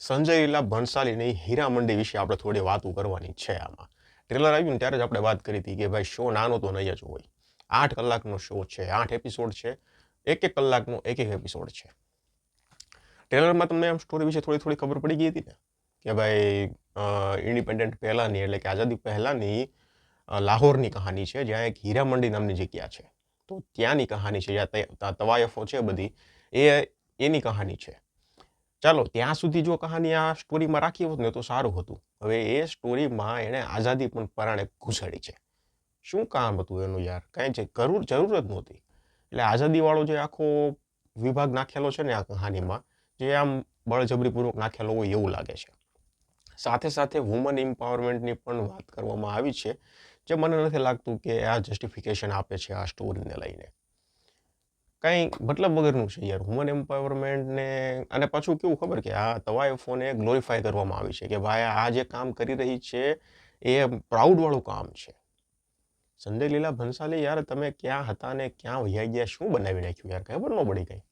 સંજય લીલા ભણસાલીની હીરામંડી વિશે આપણે થોડી વાતો કરવાની છે આમાં. ટ્રેલર આવ્યું ને ત્યારે જ આપણે વાત કરી હતી કે ભાઈ શો નાનો તો નહીં જ હોય. 8 કલાકનો શો છે, 8 એપિસોડ છે, એક કલાકનો એક એપિસોડ છે. ટ્રેલરમાં તમને આમ સ્ટોરી વિશે થોડી ખબર પડી ગઈ હતી ને કે ભાઈ ઇન્ડિપેન્ડન્ટ પહેલાંની એટલે કે આઝાદી પહેલાંની લાહોરની કહાની છે, જ્યાં એક હીરામંડી નામની જગ્યા છે. તો ત્યાંની કહાની છે, જ્યાં તવાયફો છે બધી એની કહાની છે. ચાલો ત્યાં સુધી જો કહાની આ સ્ટોરીમાં રાખી હોત ને તો સારું હતું. હવે એ સ્ટોરીમાં એણે આઝાદી પણ પરાણે ઘૂસાડી છે. શું કામ હતું એનું યાર? કાંઈ છે જરૂર જ નહોતી. એટલે આઝાદીવાળો જે આખો વિભાગ નાખેલો છે ને આ કહાનીમાં, જે આમ બળજબરીપૂર્વક નાખેલો હોય એવું લાગે છે. સાથે સાથે વુમન એમ્પાવરમેન્ટની પણ વાત કરવામાં આવી છે, જે મને નથી લાગતું કે આ જસ્ટિફિકેશન આપે છે આ સ્ટોરીને લઈને. કંઈ મતલબ વગરનું છે યાર વુમન એમ્પાવરમેન્ટને. અને પાછું કેવું ખબર કે આ તવાયફોને ગ્લોરીફાય કરવામાં આવી છે કે ભાઈ આ જે કામ કરી રહી છે એ પ્રાઉડવાળું કામ છે. સંજય લીલા ભંસાલી યાર તમે ક્યાં હતા ને ક્યાં વૈયા ગયા, શું બનાવી નાખ્યું યાર, ખબર ન પડી ગઈ.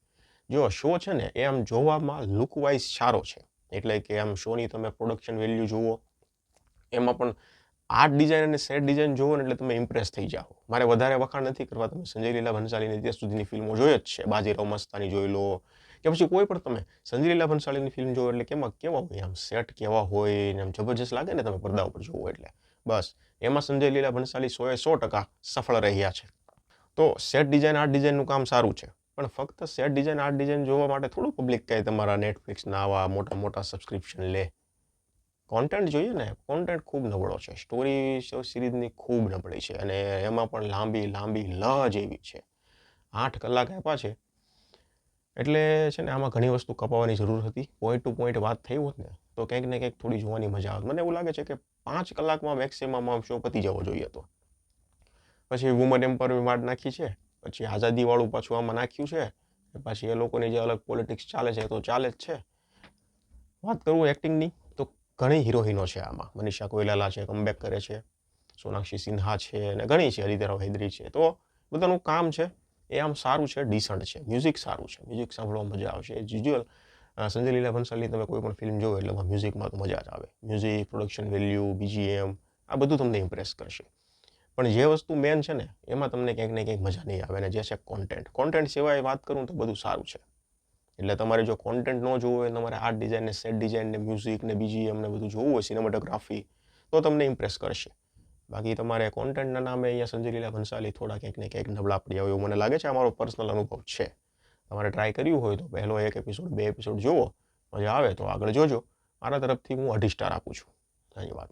જો શો છે ને એ આમ જોવામાં લુક વાઇઝ સારો છે, એટલે કે આમ શોની તમે પ્રોડક્શન વેલ્યુ જુઓ, એમાં પણ આર્ટ ડિઝાઇન અને સેટ ડિઝાઇન જોવો ને એટલે તમે ઇમ્પ્રેસ થઈ જાઓ. મારે વધારે વખાણ નથી કરવા, તમે સંજય લીલા ભંસાલીની અત્યાર સુધીની ફિલ્મો જોઈ જ છે. બાજીરાવ મસ્તાની જોઈ લો કે પછી કોઈ પણ તમે સંજય લીલા ભંસાલીની ફિલ્મ જોવો એટલે કેવા હોય, આમ સેટ કેવા હોય ને આમ જબરજસ્ત લાગે ને તમે પડદા ઉપર જોવો એટલે. બસ એમાં સંજય લીલા ભંસાલી 100% સફળ રહ્યા છે. તો સેટ ડિઝાઇન આર્ટ ડિઝાઇનનું કામ સારું છે, પણ ફક્ત સેટ ડિઝાઇન આર્ટ ડિઝાઇન જોવા માટે થોડું પબ્લિક કહે તમારા નેટફ્લિક્સના આવા મોટા સબસ્ક્રિપ્શન લે. કોન્ટેન્ટ જોઈએ ને, કોન્ટેન્ટ ખૂબ નબળો છે. સ્ટોરી સિરીઝની ખૂબ નબળી છે અને એમાં પણ લાંબી લ જેવી છે. 8 કલાક આપ્યા છે એટલે છે ને આમાં ઘણી વસ્તુ કપાવવાની જરૂર હતી. પોઈન્ટ ટુ પોઈન્ટ વાત થઈ હોત ને તો કંઈક ને કંઈક થોડી જોવાની મજા આવે. મને એવું લાગે છે કે 5 કલાકમાં મેક્સિમમ આમ શો પતી જવો જોઈએ હતો. પછી વુમન એમ્પાવરમેન્ટ નાખી છે, પછી આઝાદીવાળું પાછું આમાં નાખ્યું છે, પછી એ લોકોની જે અલગ પોલિટિક્સ ચાલે છે તો ચાલે જ છે. વાત કરું એક્ટિંગની તો ઘણી હિરોઈનો છે આમાં. મનીષા કોઈરાલા છે, કમબેક કરે છે, સોનાક્ષી સિન્હા છે અને ઘણી છે, અદિતિ રાવ હૈદરી છે. તો બધાનું કામ છે એ આમ સારું છે, ડિસન્ટ છે. મ્યુઝિક સારું છે, મ્યુઝિક સાંભળવા મજા આવશે. એઝ યુઝ્યુઅલ સંજય લીલા ભંસાલી તમે કોઈ પણ ફિલ્મ જોવો એટલે મ્યુઝિકમાં તો મજા જ આવે. મ્યુઝિક, પ્રોડક્શન વેલ્યુ, BGM આ બધું તમને ઇમ્પ્રેસ કરશે. પણ જે વસ્તુ મેન છે ને એમાં તમને ક્યાંક ને ક્યાંક મજા નહીં આવે. અને જે છે કોન્ટેન્ટ સિવાય વાત કરું તો બધું સારું છે. એટલે તમારે જો કોન્ટેન્ટ ન જોવું હોય, તમારે આર્ટ ડિઝાઇન ને સેટ ડિઝાઇન ને મ્યુઝિક ને BGM ને બધું જોવું હોય, સિનેમેટોગ્રાફી, તો તમને ઇમ્પ્રેસ કરશે. બાકી તમારે કોન્ટેન્ટના નામે અહીંયા સંજય લીલા ભંસાલી થોડા ક્યાંક ને ક્યાંક નબળા પડ્યા હોય એવું મને લાગે છે. આ મારો પર્સનલ અનુભવ છે. તમારે ટ્રાય કર્યું હોય તો પહેલો 1 એપિસોડ 2 એપિસોડ જોવો, મજા આવે તો આગળ જોજો. મારા તરફથી હું 2.5 સ્ટાર આપું છું. ધન્યવાદ.